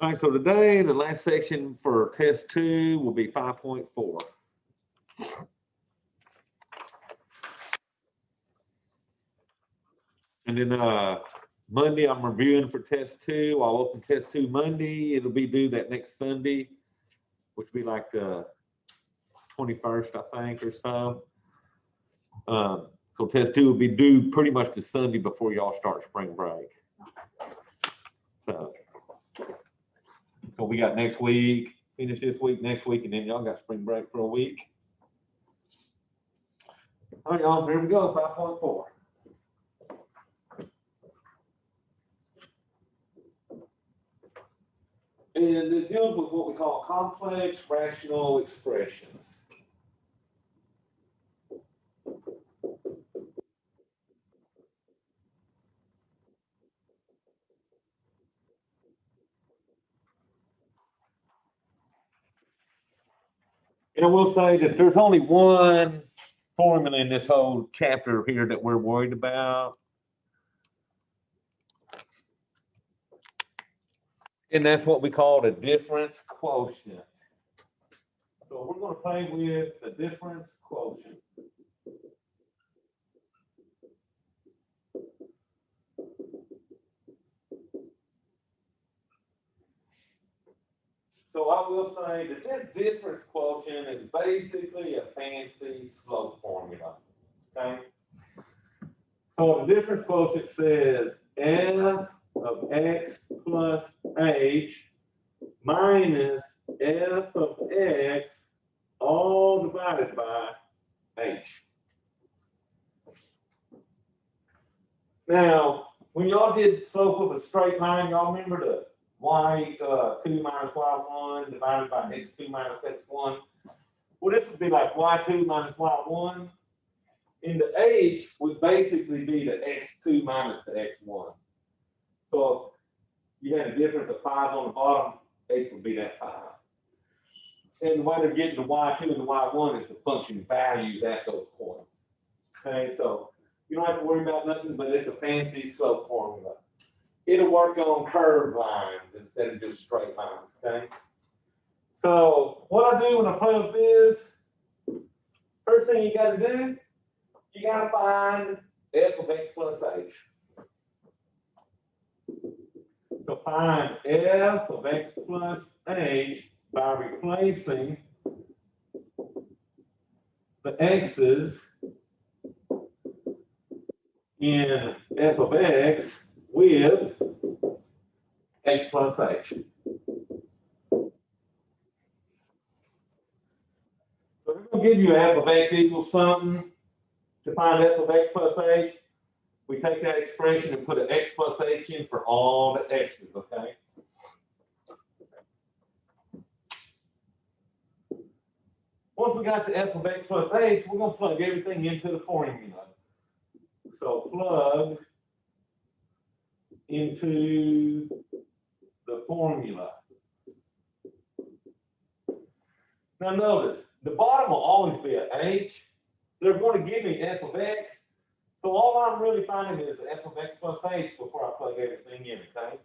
All right, so today, the last section for test 2 will be 5.4. And then Monday, I'm reviewing for test 2. I'll open test 2 Monday. It'll be due that next Sunday, which will be like the 21st, I think, or so. So test 2 will be due pretty much the Sunday before y'all start spring break. So we got next week, finish this week, next week, and then y'all got spring break for a week. All right, y'all, so here we go, 5.4. And this deals with what we call complex rational expressions. And I will say that there's only one formula in this whole chapter here that we're worried about. And that's what we call the difference quotient. So we're going to play with the difference quotient. So I will say that this difference quotient is basically a fancy slope formula. Okay? So the difference quotient says f of x plus h minus f of x all divided by h. Now, when y'all did slope of a straight line, y'all remember the y2 minus y1 divided by x2 minus x1? Well, this would be like y2 minus y1. And the h would basically be the x2 minus the x1. So if you had a difference of 5 on the bottom, h would be that 5. And the way they're getting the y2 and the y1 is the function values at those points. Okay, so you don't have to worry about nothing, but it's a fancy slope formula. It'll work on curved lines instead of just straight lines, okay? So what I do when I play with this, first thing you got to do, you got to find f of x plus h. So find f of x plus h by replacing the x's in f of x with x plus h. So we're going to give you f of x equals something. To find f of x plus h, we take that expression and put an x plus h in for all the x's, okay? Once we got the f of x plus h, we're going to plug everything into the formula. So plug into the formula. Now notice, the bottom will always be an h. They're going to give me f of x. So all I'm really finding is f of x plus h before I plug everything in, okay?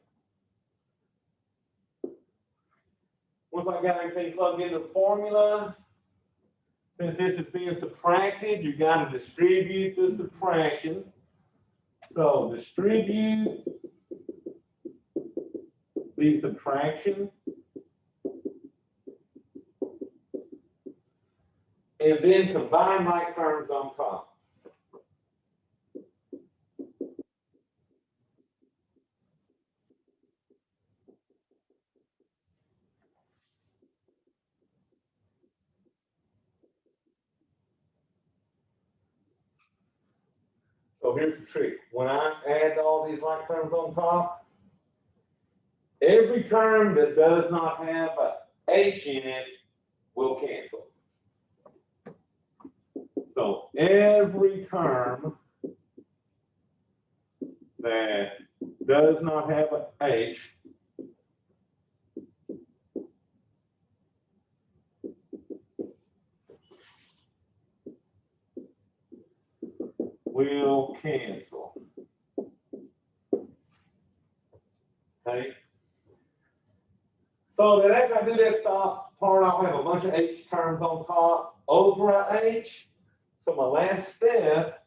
Once I got everything plugged into the formula, since this is being subtracted, you got to distribute the subtraction. So distribute the subtraction. And then combine like terms on top. So here's the trick. When I add all these like terms on top, every term that does not have a h in it will cancel. So every term that does not have an h will cancel. Okay. So then after I do that stop part, I'll have a bunch of H terms on top over a H. So my last step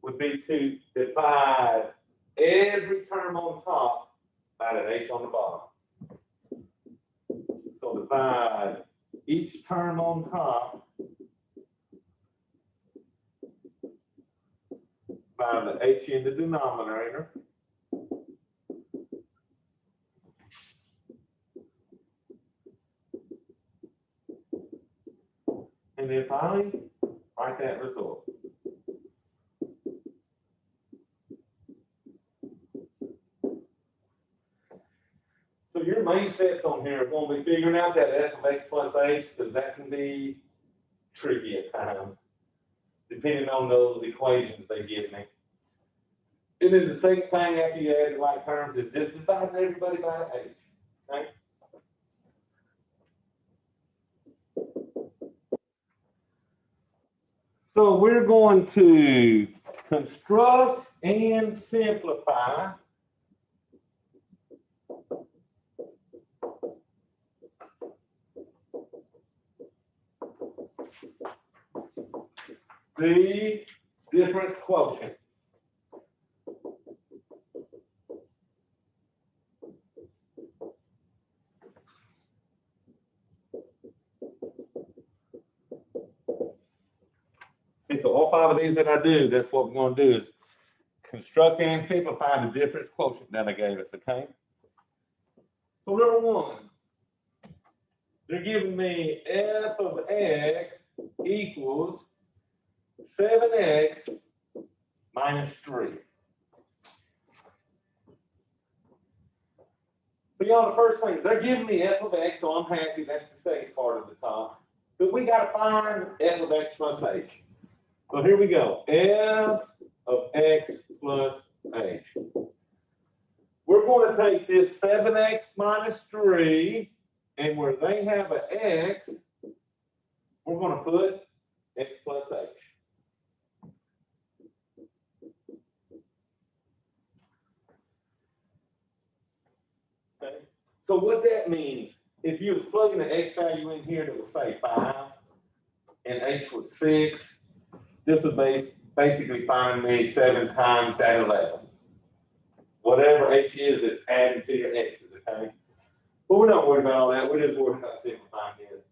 would be to divide every term on top by that H on the bottom. So divide each term on top by the H in the denominator. And then finally, write that result. So your main steps on here are going to be figuring out that f of x plus h, because that can be tricky at times, depending on those equations they give me. And then the second thing after you add the like terms is just dividing everybody by h. Okay? So we're going to construct and simplify the difference quotient. And so all five of these that I do, that's what we're going to do is construct and simplify the difference quotient that I gave us, okay? So number one, they're giving me f of x equals 7x minus 3. So y'all, the first thing, they're giving me f of x, so I'm happy. That's the second part of the top. But we got to find f of x plus h. So here we go. F of x plus h. We're going to take this 7x minus 3, and where they have an x, we're going to put x plus h. Okay. So what that means, if you was plugging the x value in here that would say 5, and h was 6, this would basically find me 7 times that 11. Whatever h is, it's added to your x's, okay? But we're not worried about all that. We're just worried about simplifying this.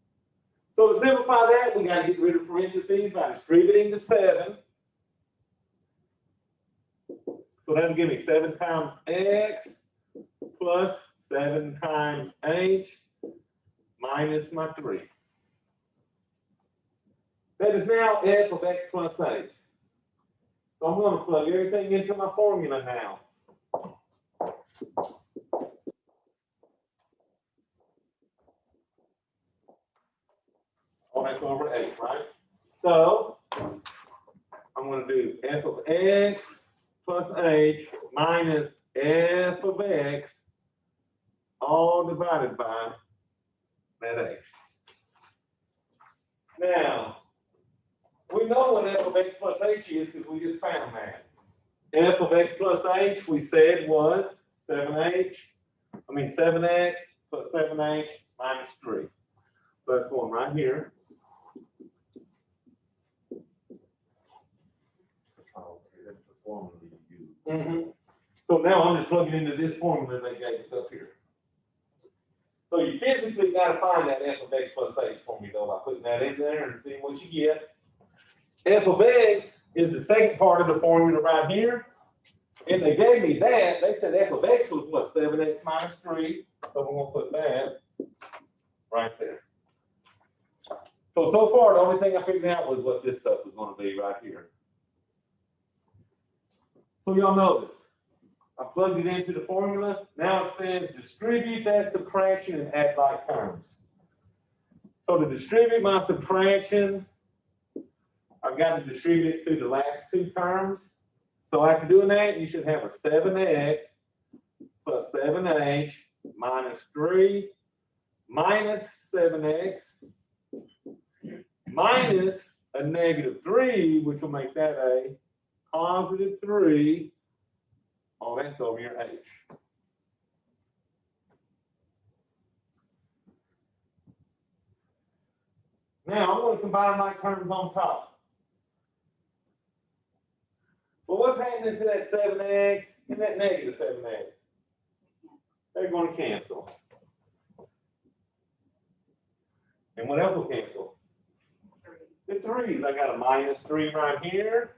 So to simplify that, we got to get rid of parentheses by distributing the 7. So that'll give me 7 times x plus 7 times h minus my 3. That is now f of x plus h. So I'm going to plug everything into my formula now. Oh, that's over 8, right? So I'm going to do f of x plus h minus f of x all divided by that h. Now, we know what f of x plus h is because we just found that. F of x plus h, we said was 7x plus 7h minus 3. So that's going right here. So now I'm just plugging into this formula they gave us up here. So you physically got to find that f of x plus h for me, though, by putting that in there and seeing what you get. F of x is the second part of the formula right here. And they gave me that. They said f of x was what? 7x minus 3. So we're going to put that right there. So far, the only thing I figured out was what this stuff was going to be right here. So y'all notice, I plugged it into the formula. Now it says distribute that subtraction and add like terms. So to distribute my subtraction, I've got to distribute it through the last 2 terms. So after doing that, you should have a 7x plus 7h minus 3 minus 7x minus a negative 3, which will make that a positive 3. Oh, that's over your h. Now I'm going to combine my terms on top. Well, what's happening to that 7x and that negative 7x? They're going to cancel. And what else will cancel? The 3's. I got a -3 right here.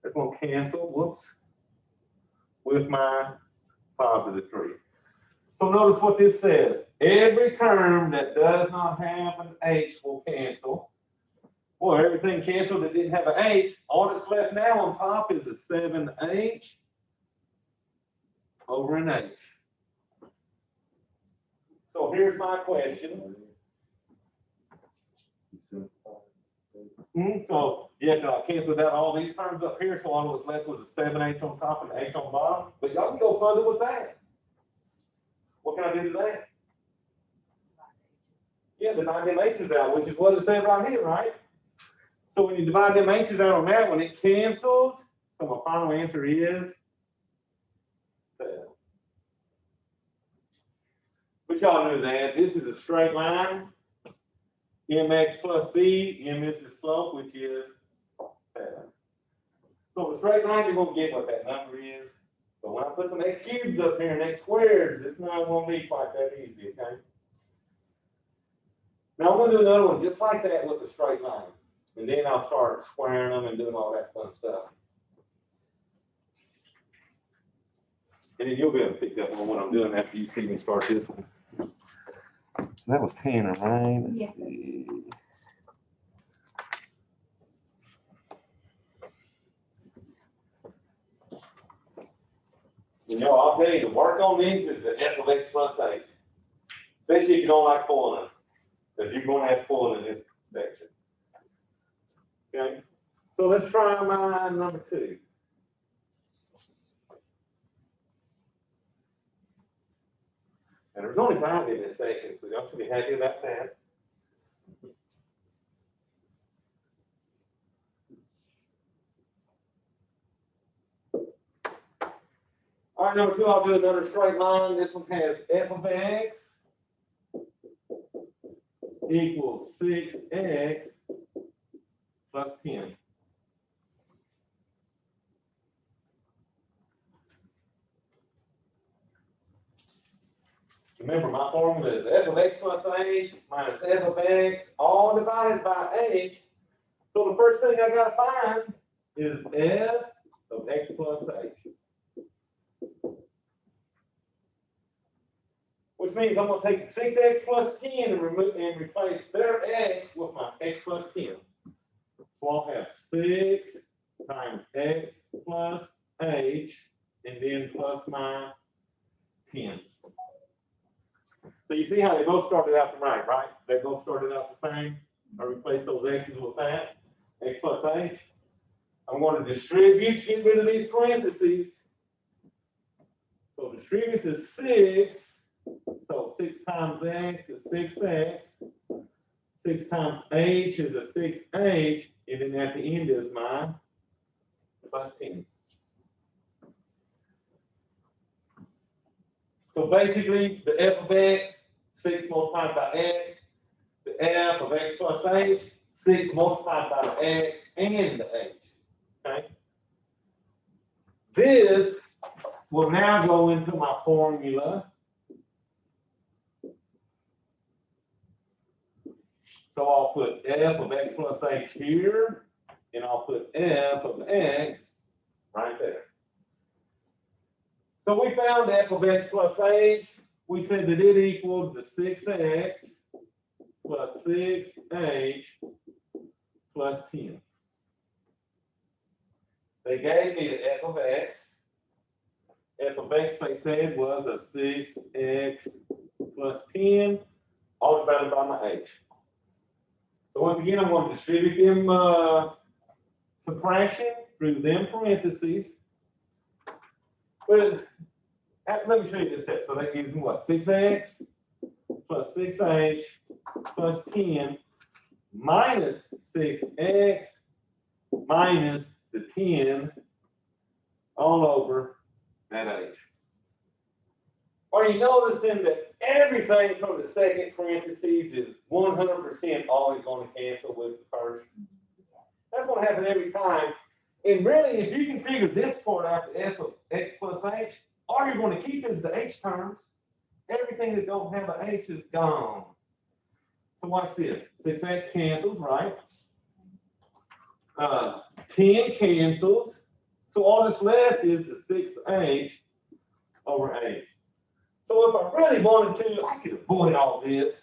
They're going to cancel, whoops, with my positive 3. So notice what this says. Every term that does not have an h will cancel. Well, everything canceled that didn't have an h. All that's left now on top is a 7h over an h. So here's my question. So yeah, I canceled out all these terms up here, so all that was left was a 7h on top and an h on bottom. But y'all can go further with that. What can I do to that? Yeah, divide them h's out, which is what it said right here, right? So when you divide them h's out on that one, it cancels. So my final answer is 7. But y'all knew that. This is a straight line. mx plus b, m is the slope, which is 7. So the straight line, you're going to get what that number is. But when I put some x cubes up here and x squares, it's not going to be quite that easy, okay? Now I'm going to do another one just like that with a straight line. And then I'll start squaring them and doing all that fun stuff. And then you'll be able to pick up on what I'm doing after you see me start this one. So that was Tanner, right? Let's see. You know, I'll tell you, to work on these is the f of x plus h. Especially if you don't like pulling them. Because you're going to have to pull them in this section. Okay? So let's try my number 2. And there's only 5 in this section, so y'all should be happy about that. All right, number 2, I'll do another straight line. This one has f of x equals 6x plus 10. Remember, my formula is f of x plus h minus f of x, all divided by h. So the first thing I got to find is f of x plus h. Which means I'm going to take 6x plus 10 and replace their x with my x plus 10. So I'll have 6 times x plus h, and then plus my 10. So you see how they both started out the right, right? They both started out the same. I replace those x's with that, x plus h. I'm going to distribute, get rid of these parentheses. So distribute to 6. So 6 times x is 6x. 6 times h is a 6h. And then at the end is my plus 10. So basically, the f of x, 6 multiplied by x. The f of x plus h, 6 multiplied by the x and the h. Okay? This will now go into my formula. So I'll put f of x plus h here, and I'll put f of x right there. So we found f of x plus h. We said that it equaled the 6x plus 6h plus 10. They gave me the f of x. F of x, they said, was a 6x plus 10, all divided by my h. So once again, I'm going to distribute them subtraction through them parentheses. But let me show you this step. So that gives me what? 6x plus 6h plus 10 minus 6x minus the 10 all over that h. Are you noticing that everything from the second parentheses is 100% always going to cancel with the first. That's going to happen every time. And really, if you can figure this part out, the f of x plus h, all you're going to keep is the h terms. Everything that don't have an h is gone. So watch this. 6x cancels, right? 10 cancels. So all that's left is the 6h over 8. So if I really wanted to, I could avoid all this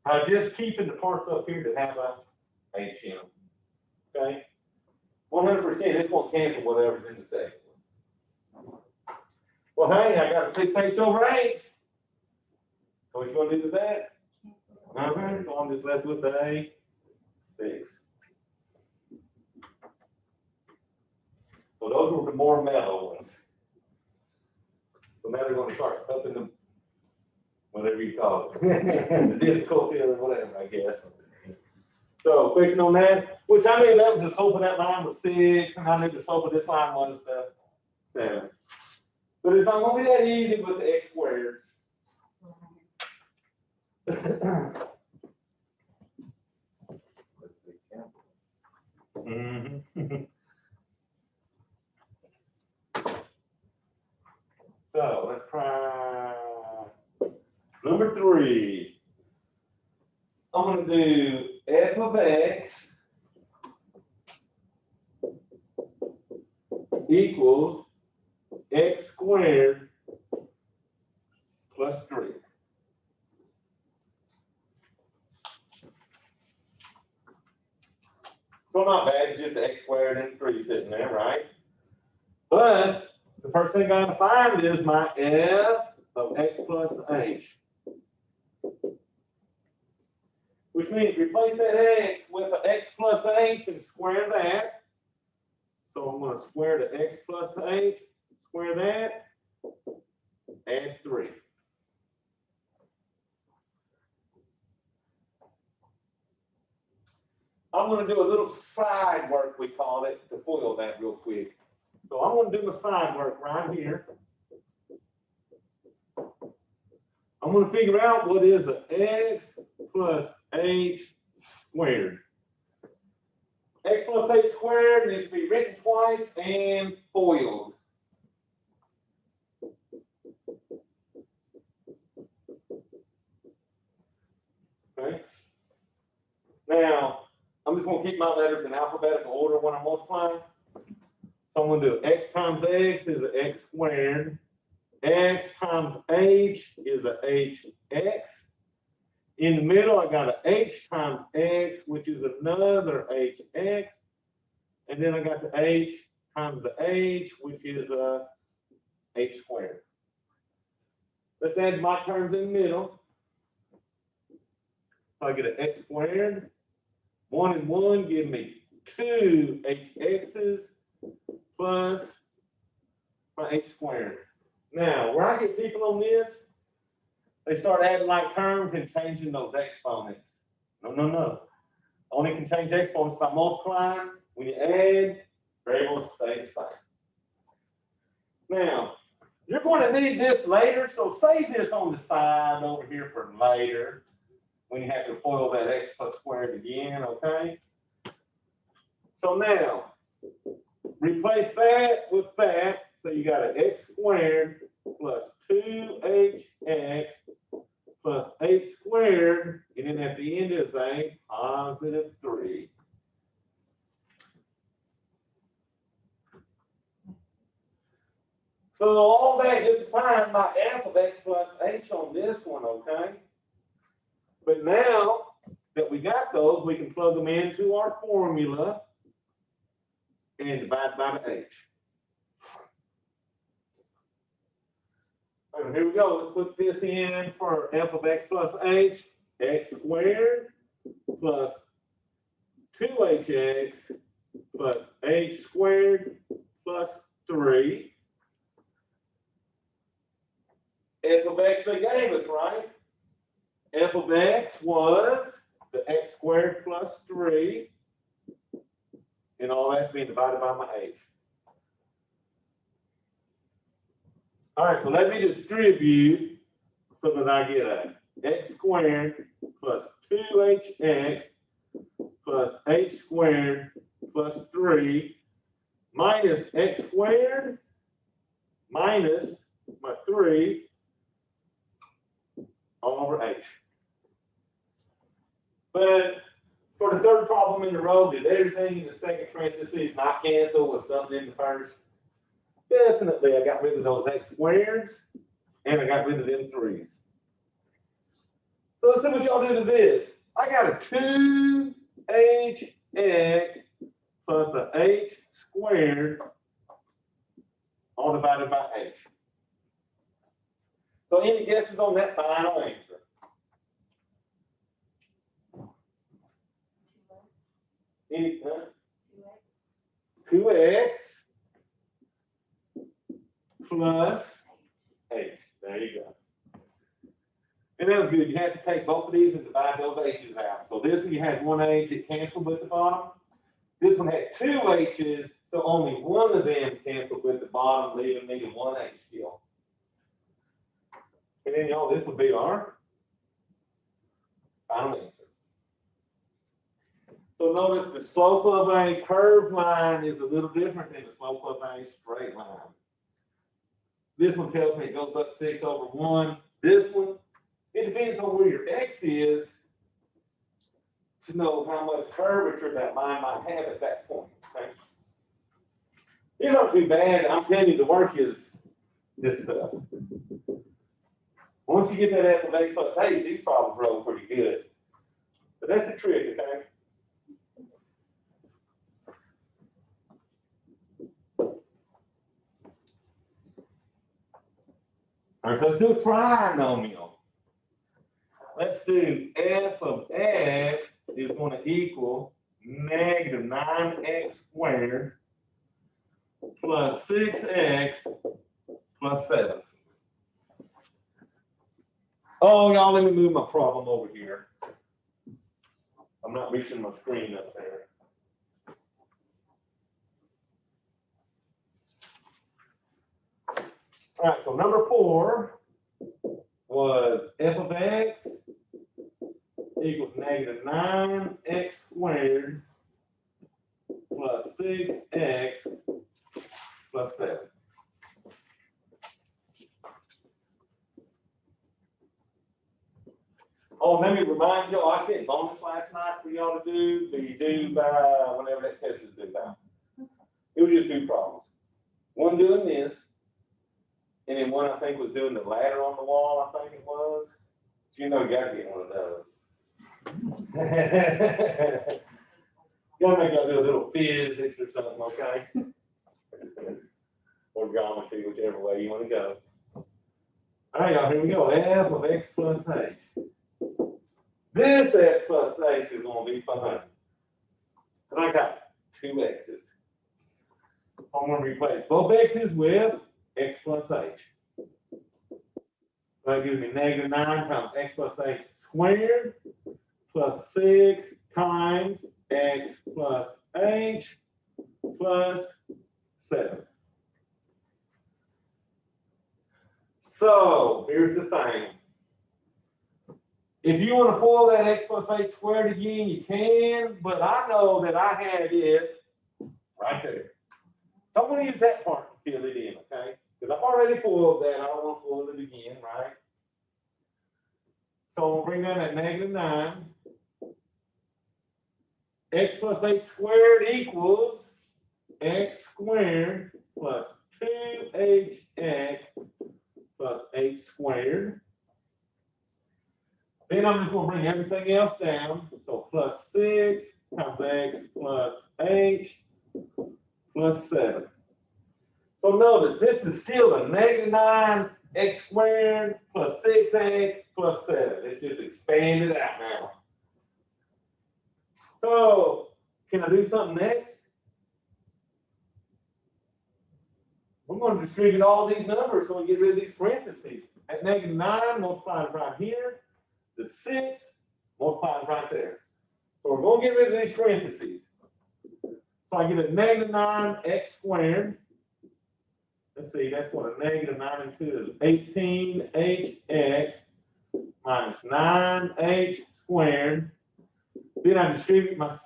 by just keeping the parts up here that have a h in them. Okay? 100%, this won't cancel whatever's in the second one. Well, hey, I got a 6h over 8. So what you going to do with that? Okay, so I'm just left with a 6. So those were the more mellow ones. So now they're going to start upping them, whatever you call it, the difficulty or whatever, I guess. So question on that, which I knew that was the slope of that line was 6, and I knew the slope of this line was the 7. But it's not going to be that easy with the x squareds. So let's try number 3. I'm going to do f of x equals x squared plus 3. So not bad, it's just x squared and 3 sitting there, right? But the first thing I got to find is my f of x plus h. Which means replace that x with an x plus h and square that. So I'm going to square the x plus h, square that, add 3. I'm going to do a little side work, we call it, to FOIL that real quick. So I'm going to do my side work right here. I'm going to figure out what is an x plus h squared. X plus h squared needs to be written twice and FOILed. Okay. Now, I'm just going to keep my letters in alphabetical order when I'm multiplying. So I'm going to do x times x is an x squared. X times h is a hx. In the middle, I got a h times x, which is another hx. And then I got the h times the h, which is a h squared. Let's add my terms in the middle. So I get an x squared. 1 and 1 give me 2 hx's plus my h squared. Now, where I get people on this, they start adding like terms and changing those exponents. No. Only can change exponents by multiplying. When you add, variables stay the same. Now, you're going to need this later, so save this on the side over here for later when you have to FOIL that x plus squared again, okay? So now, replace that with that. So you got an x squared plus 2hx plus h squared, and then at the end is a positive 3. So all that just to find my f of x plus h on this one, okay? But now that we got those, we can plug them into our formula and divide by the h. All right, here we go. Let's put this in for f of x plus h. X squared plus 2hx plus h squared plus 3. F of x they gave us, right? F of x was the x squared plus 3. And all that's being divided by my h. All right, so let me distribute so that I get a x squared plus 2hx plus h squared plus 3 minus x squared minus my 3 all over h. But for the third problem in the row, did everything in the second parentheses not cancel with something in the first? Definitely, I got rid of those x squareds and I got rid of them 3s. So let's see what y'all do to this. I got a 2hx plus a h squared all divided by h. So any guesses on that final answer? 2x plus h. There you go. And that was good. You had to take both of these and divide those h's out. So this one you had one h, it canceled with the bottom. This one had 2 h's, so only one of them canceled with the bottom, leaving me one h still. And then, y'all, this would be our final answer. So notice the slope of a curved line is a little different than the slope of a straight line. This one tells me it goes up 6 over 1. This one, it depends on where your x is to know how much curvature that line might have at that point. Okay? These aren't too bad. I'm telling you, the work is this stuff. Once you get that f of x plus h, these problems roll pretty good. But that's the trick, okay? All right, so let's do a trinomial. Let's do f of x is going to equal negative 9x squared plus 6x plus 7. Oh, y'all, let me move my problem over here. I'm not reaching my screen up there. All right, so number 4 was f of x equals negative 9x squared plus 6x plus 7. Oh, let me remind y'all, I sent bonus last night for y'all to do. Be due by whenever that test is due by. It was just 2 problems. One doing this, and then one I think was doing the ladder on the wall, I think it was. You know, you gotta get one of those. Gotta make y'all do a little physics or something, okay? Or geometry, whichever way you want to go. All right, y'all, here we go. F of x plus h. This x plus h is going to be fun. And I got 2 x's. So I'm going to replace both x's with x plus h. So that gives me negative 9 times x plus h squared plus 6 times x plus h plus 7. So here's the thing. If you want to FOIL that x plus h squared again, you can, but I know that I had it right there. So I'm going to use that part to fill it in, okay? Because I've already FOILed that. I don't want to FOIL it again, right? So we'll bring down that negative 9. X plus h squared equals x squared plus 2hx plus h squared. Then I'm just going to bring everything else down. So plus 6 times x plus h plus 7. So notice this is still a negative 9x squared plus 6x plus 7. It's just expanded out now. So can I do something next? We're going to distribute all these numbers so we get rid of these parentheses. At negative 9 multiplies right here. The 6 multiplies right there. So we're going to get rid of these parentheses. So I get a negative 9x squared. Let's see, that's what a negative 9 and 2 is. 18hx minus 9h squared. Then I distribute my 6,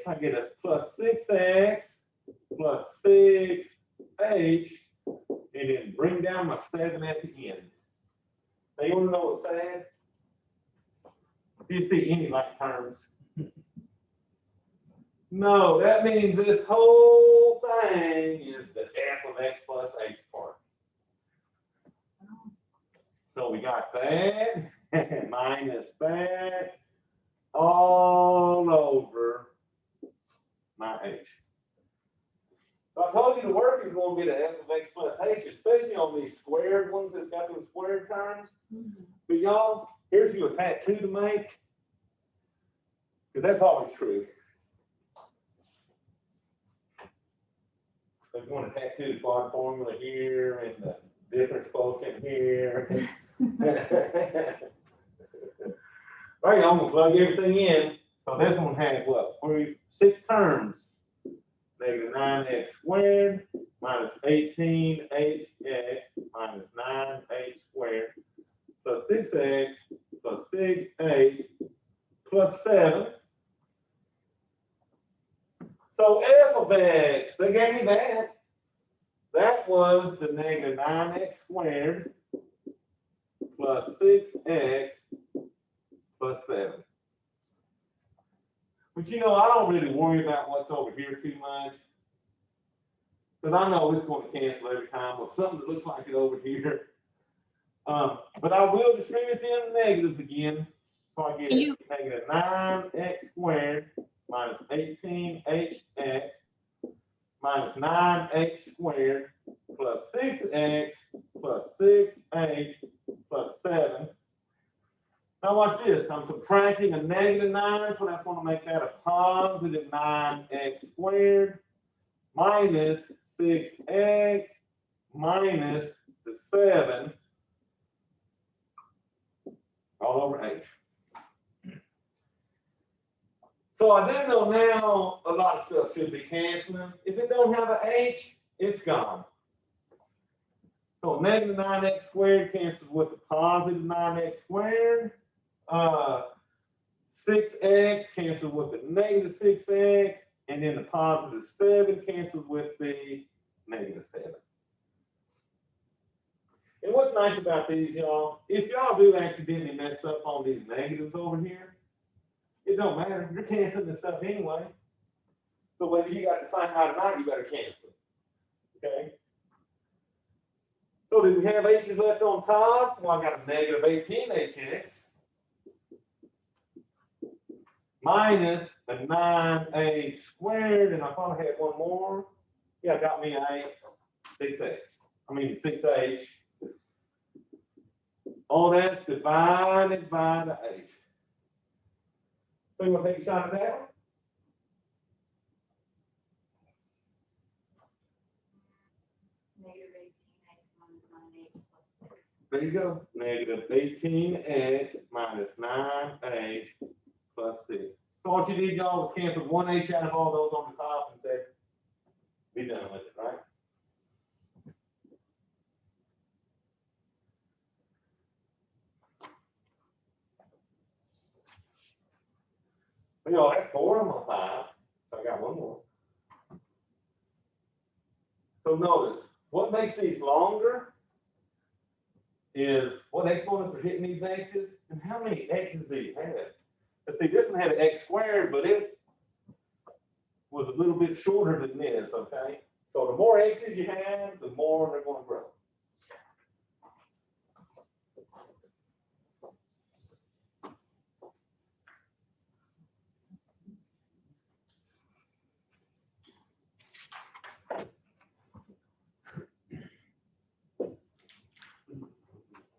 I get a plus 6x plus 6h, and then bring down my 7 at the end. Now you want to know what's sad? Do you see any like terms? No, that means this whole thing is the f of x plus h part. So we got that minus that all over my h. So I told you the work is going to be the f of x plus h, especially on these squared ones that's got those squared terms. But y'all, here's you a tattoo to make, because that's always true. If you want to tattoo the quad formula here and the difference quotient here. All right, I'm going to plug everything in. So this one has what? 6 terms. Negative 9x squared minus 18hx minus 9h squared plus 6x plus 6h plus 7. So f of x, they gave me that. That was the negative 9x squared plus 6x plus 7. But you know, I don't really worry about what's over here too much, because I know it's going to cancel every time with something that looks like it over here. But I will distribute them negatives again. So I get negative 9x squared minus 18hx minus 9h squared plus 6x plus 6h plus 7. Now watch this. I'm subtracting a negative 9, so that's going to make that a positive 9x squared minus 6x minus the 7 all over h. So I do know now a lot of stuff should be canceling. If it don't have an h, it's gone. So negative 9x squared cancels with the positive 9x squared. 6x cancels with the negative 6x, and then the positive 7 cancels with the negative 7. And what's nice about these, y'all, if y'all do accidentally mess up on these negatives over here, it don't matter. You're canceling the stuff anyway. So whether you got the sign out or not, you better cancel it. Okay? So do we have h's left on top? Well, I got a negative 18hx minus a 9h squared, and I thought I had one more. Yeah, got me a 6h. All that's divided by the h. So you want to take a shot at that one? There you go. Negative 18x minus 9h plus 6. So all you did, y'all, was cancel one h out of all those on the top and say, be done with it, right? Well, y'all, that's 4 on my 5. So I got one more. So notice, what makes these longer is what exponents are hitting these x's, and how many x's do you have? Let's see, this one had an x squared, but it was a little bit shorter than this, okay? So the more x's you have, the more they're going to grow.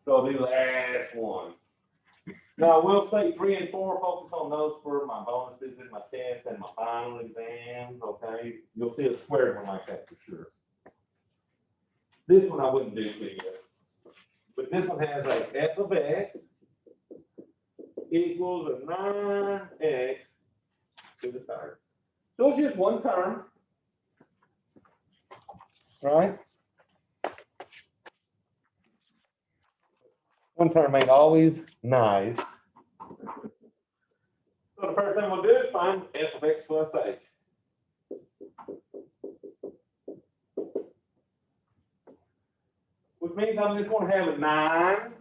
So the last one. Now, I will say 3 and 4, focus on those for my bonuses and my tests and my final exams, okay? You'll see a squared one like that for sure. This one I wouldn't do to you. But this one has a f of x equals a 9x to the third. So it's just one term, right? One term ain't always nice. So the first thing we'll do is find f of x plus h. Which means I'm just going to have a 9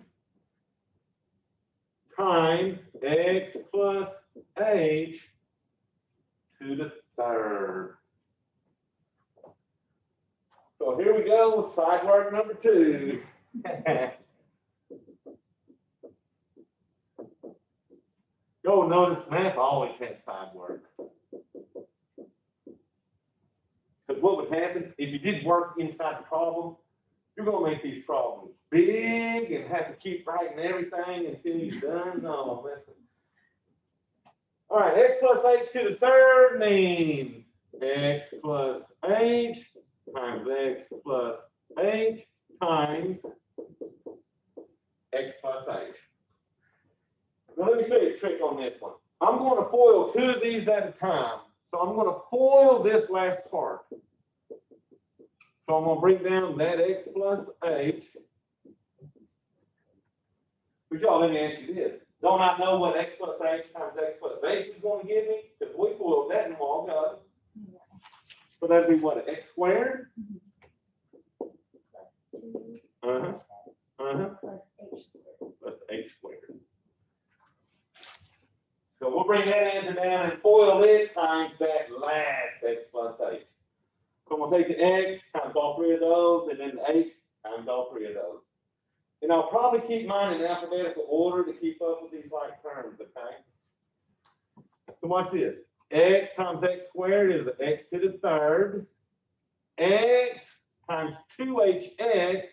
times x plus h to the third. So here we go with side work number 2. You'll notice math always has side work. Because what would happen if you did work inside the problem, you're going to make these problems big and have to keep writing everything until you're done. No, listen. All right, x plus h to the third means x plus h times x plus h times x plus h. Now let me show you a trick on this one. I'm going to FOIL 2 of these at a time. So I'm going to FOIL this last part. So I'm going to bring down that x plus h. But y'all, let me ask you this. Don't I know what x plus h times x plus h is going to give me? Because we FOILed that in a while ago. So that'd be what, x squared? Plus h squared. So we'll bring that answer down and FOIL it times that last x plus h. So I'm going to take the x times all 3 of those, and then the h times all 3 of those. And I'll probably keep mine in alphabetical order to keep up with these like terms, okay? So watch this. X times x squared is x to the third. X times 2hx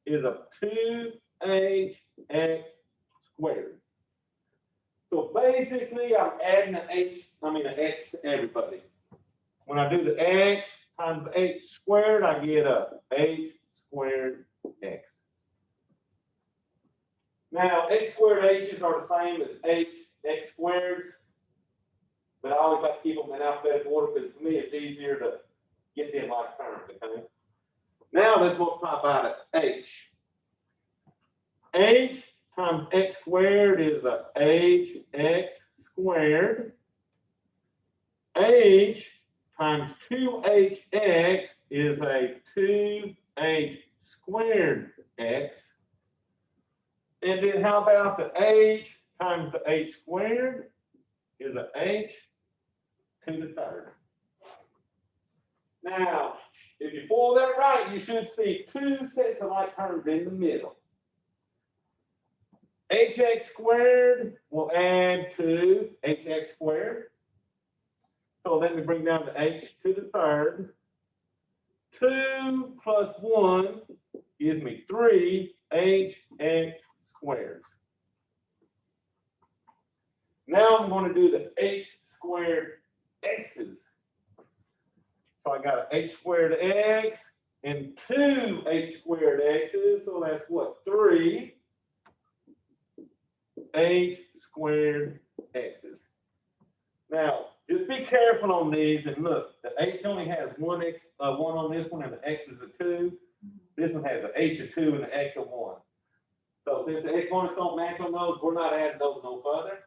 is a 2hx squared. So basically, I'm adding an x to everybody. When I do the x times h squared, I get a h squared x. Now, x squared h's are the same as h x squareds, but I always like to keep them in alphabetical order because to me it's easier to get them like terms, okay? Now let's multiply by the h. H times x squared is a hx squared. H times 2hx is a 2h squared x. And then how about the h times the h squared is a h to the third. Now, if you FOIL that right, you should see 2 sets of like terms in the middle. Hx squared will add to hx squared. So let me bring down the h to the third. 2 plus 1 gives me 3 hx squared. Now I'm going to do the h squared x's. So I got an h squared x and 2 h squared x's. So that's what? 3 h squared x's. Now, just be careful on these and look, the h only has one on this one and the x is a 2. This one has an h of 2 and an x of 1. So since the exponents don't match on those, we're not adding those no further.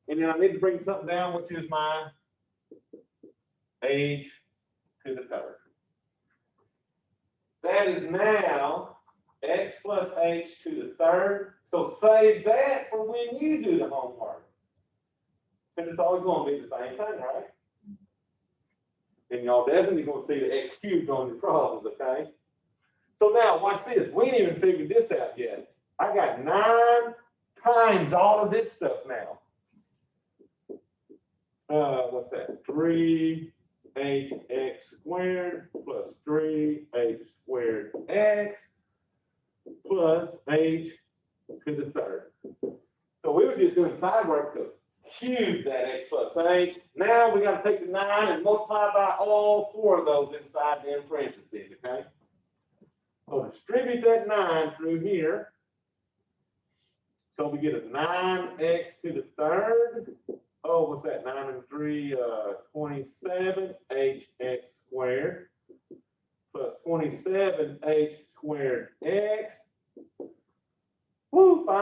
And then I need to bring something down, which is my h to the third. That is now x plus h to the third. So save that for when you do the homework. Because it's always going to be the same thing, right? And y'all definitely going to see the x cubed on your problems, okay? So now, watch this. We ain't even figured this out yet. I got 9 times all of this stuff now. What's that? 3hx squared plus 3h squared x plus h to the third. So we were just doing side work to cube that x plus h. Now we got to take the 9 and multiply by all 4 of those inside the parentheses, okay? So distribute that 9 through here. So we get a 9x to the third. Oh, what's that? 9 and 3, 27 hx squared plus 27h squared x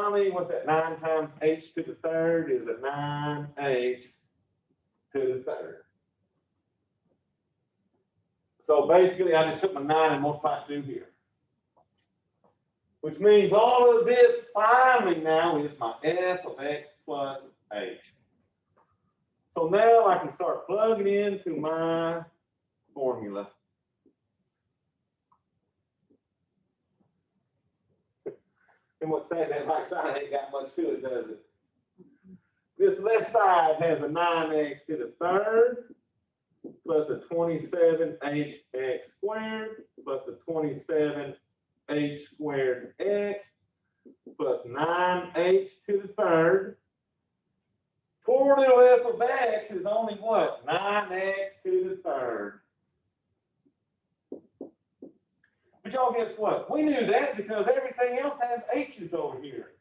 finally, what's that? 9 times h to the third is a 9h to the third. So basically, I just took my 9 and multiplied through here. Which means all of this finally now is my f of x plus h. So now I can start plugging into my formula. And what's sad, that right side ain't got much to it, does it? This left side has a 9x to the third plus a 27hx squared plus a 27h squared x plus 9h to the third. Poor little f of x is only what? 9x to the third. But y'all guess what? We knew that because everything else has h's over here.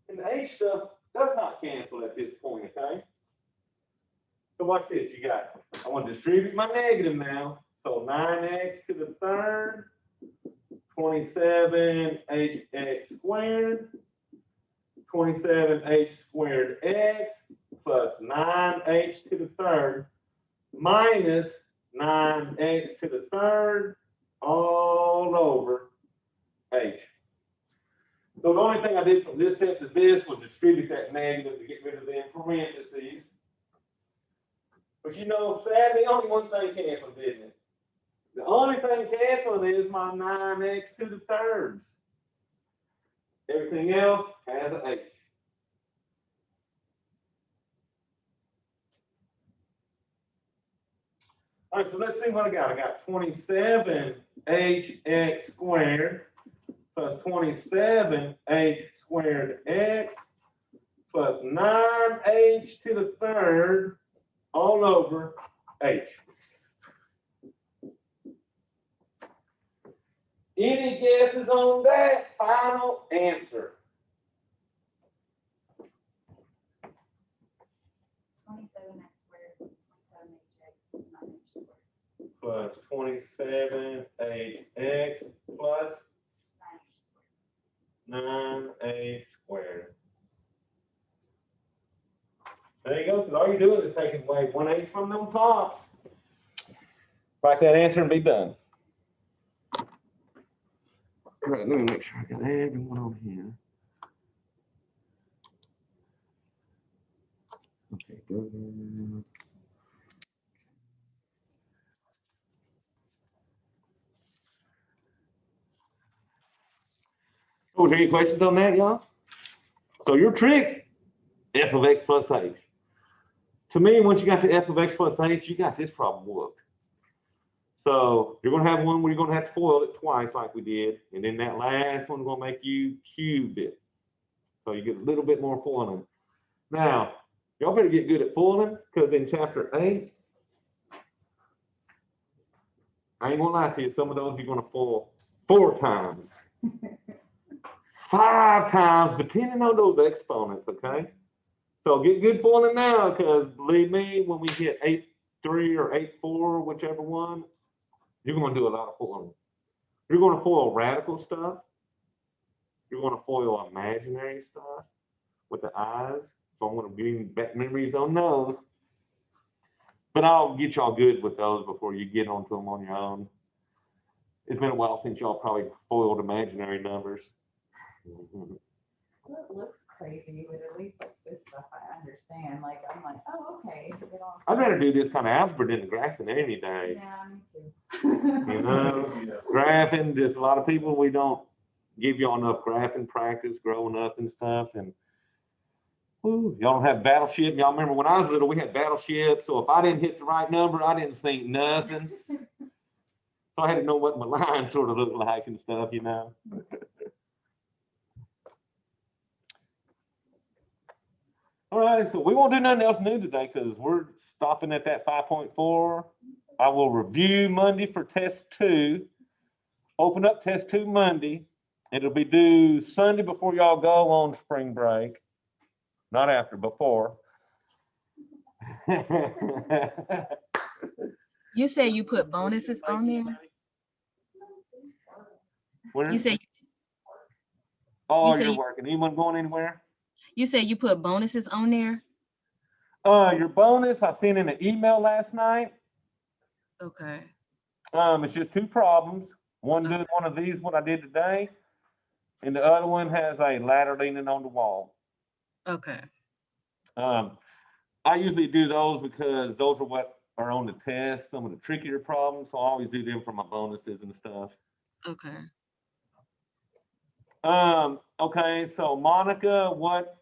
And the h stuff does not cancel at this point, okay? So watch this. You got, I want to distribute my negative now. So 9x to the third, 27hx squared, 27h squared x plus 9h to the third minus 9x to the third all over h. So the only thing I did from this step to this was distribute that negative to get rid of the in parentheses. But you know, sadly, only one thing canceled, didn't it? The only thing canceled is my 9x to the thirds. Everything else has an h. All right, so let's see what I got. I got 27hx squared plus 27h squared x plus 9h to the third all over h. Any guesses on that final answer? 27x squared plus 27hx plus 9h squared. There you go. Because all you're doing is taking away 1h from them tops. Write that answer and be done. All right, let me make sure I got everyone on here. Okay, good. Oh, is there any questions on that, y'all? So your trick, f of x plus h. To me, once you got to f of x plus h, you got this problem worked. So you're going to have one where you're going to have to FOIL it twice like we did. And then that last one's going to make you cube it. So you get a little bit more FOILing. Now, y'all better get good at FOILing because in chapter 8, I ain't going to lie to you, some of those you're going to FOIL 4 times. 5 times, depending on those exponents, okay? So get good FOILing now because believe me, when we get 8.3 or 8.4, whichever one, you're going to do a lot of FOILing. You're going to FOIL radical stuff. You're going to FOIL imaginary stuff with the eyes. So I'm going to give you back memories on those. But I'll get y'all good with those before you get onto them on your own. It's been a while since y'all probably FOILed imaginary numbers. Well, it looks crazy, but at least like this stuff I understand. Like I'm like, oh, okay. I'd rather do this kind of algebra than the graphing any day. Yeah, me too. You know, graphing, just a lot of people, we don't give y'all enough graphing practice growing up and stuff. And y'all don't have battleship. Y'all remember when I was little, we had battleship. So if I didn't hit the right number, I didn't think nothing. So I had to know what my line sort of looked like and stuff, you know. All right, so we won't do nothing else new today because we're stopping at that 5.4. I will review Monday for test 2. Open up test 2 Monday. It'll be due Sunday before y'all go on spring break. Not after, before. You say you put bonuses on there? Where? You say Oh, say you're you, working. Anyone going anywhere? you said you put bonuses on there? Your bonus, I sent in an email last night. Okay. It's just two problems. One Okay. doing one of these, what I did today, and the other one has a ladder leaning on the wall. Okay. I usually do those because those are what are on the test, some of the trickier problems. So I always do them for my bonuses and stuff. Okay. Okay, so Monica, what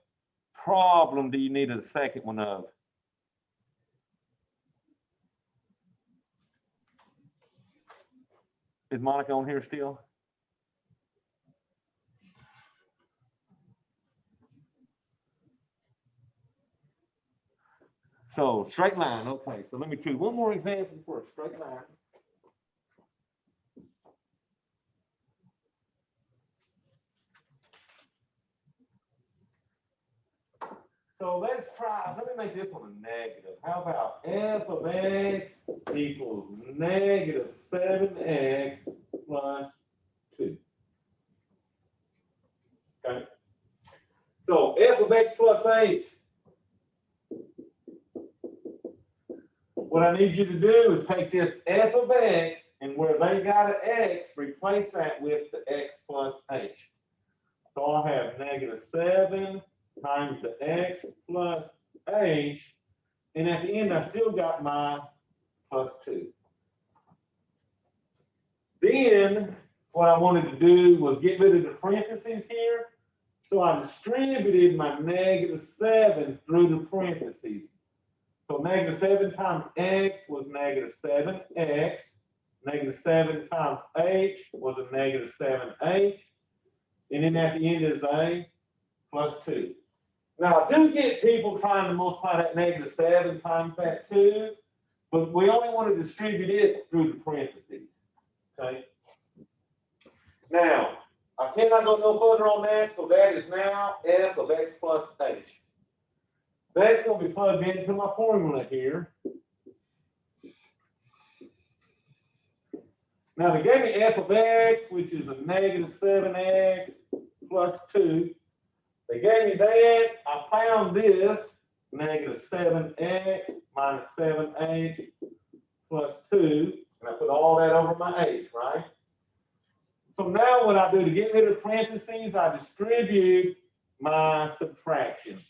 problem do you need a second one of? Is Monica on here still? So straight line, okay. So let me choose one more example for a straight line. So let's try, let me make this one a negative. How about f of x equals negative 7x plus 2? Okay. So f of x plus h, what I need you to do is take this f of x and where they got an x, replace that with the x plus h. So I'll have negative 7 times the x plus h, and at the end I still got my plus 2. Then what I wanted to do was get rid of the parentheses here. So I distributed my negative 7 through the parentheses. So negative 7 times x was negative 7x. Negative 7 times h was a negative 7h. And then at the end is a plus 2. Now, I do get people trying to multiply that negative 7 times that 2, but we only want to distribute it through the parentheses. Okay. Now, I cannot go no further on that, so that is now f of x plus h. That's going to be plugged into my formula here. Now, they gave me f of x, which is a negative 7x plus 2. They gave me that. I found this, negative 7x minus 7h plus 2. And I put all that over my h, right? So now what I do to get rid of parentheses, I distribute my subtraction.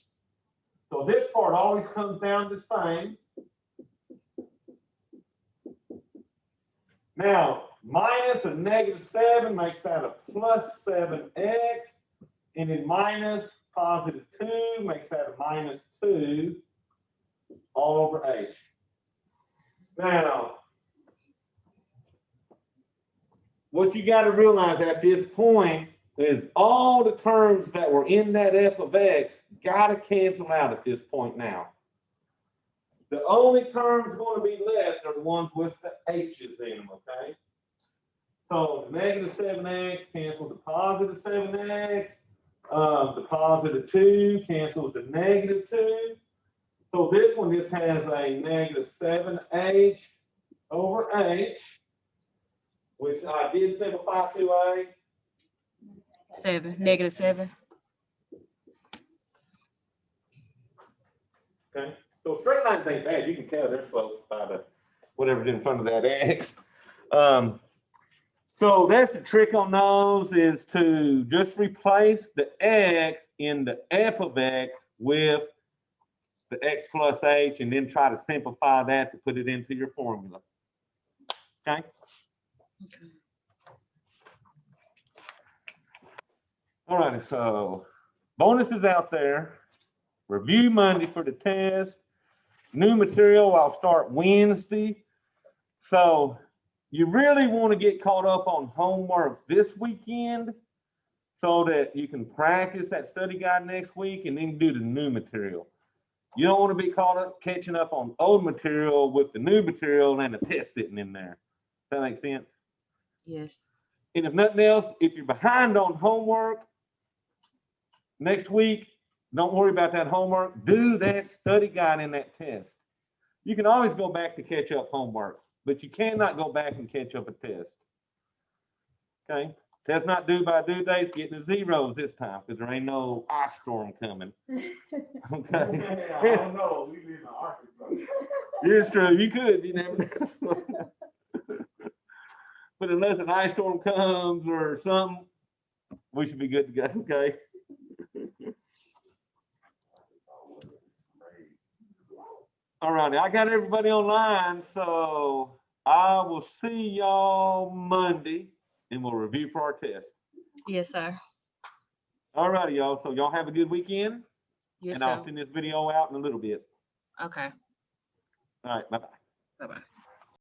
So this part always comes down the same. Now, minus a negative 7 makes that a plus 7x. And then minus positive 2 makes that a minus 2 all over h. Now, what you got to realize at this point is all the terms that were in that f of x got to cancel out at this point now. The only terms going to be left are the ones with the h's in them, okay? So the negative 7x cancels the positive 7x. The positive 2 cancels the negative 2. So this one just has a negative 7h over h, which I did simplify to a 7, negative 7. Okay. So straight lines ain't bad. You can tell they're sloped by the whatever's in front of that x. So that's the trick on those, is to just replace the x in the f of x with the x plus h, and then try to simplify that to put it into your formula. Okay. Okay. All right. So bonuses out there. Review Monday for the test. New material I'll start Wednesday. So you really want to get caught up on homework this weekend so that you can practice that study guide next week and then do the new material. You don't want to be caught up catching up on old material with the new material and a test sitting in there. Does that make sense? Yes. And if nothing else, if you're behind on homework next week, don't worry about that homework. Do that study guide in that test. You can always go back to catch up homework, but you cannot go back and catch up a test. Okay? That's not due by due dates, getting the zeros this time, because there ain't no ice storm coming. Okay. I don't know, we live in Arkansas. It's true, you could, you never know. But unless an ice storm comes or something, we should be good to go, okay? All righty, I got everybody online, so I will see y'all Monday and we'll review for our test. Yes, sir. All righty, y'all, so y'all have a good weekend, Yes, and I'll sir. send this video out in a little bit. Okay. All right, bye-bye. Bye-bye.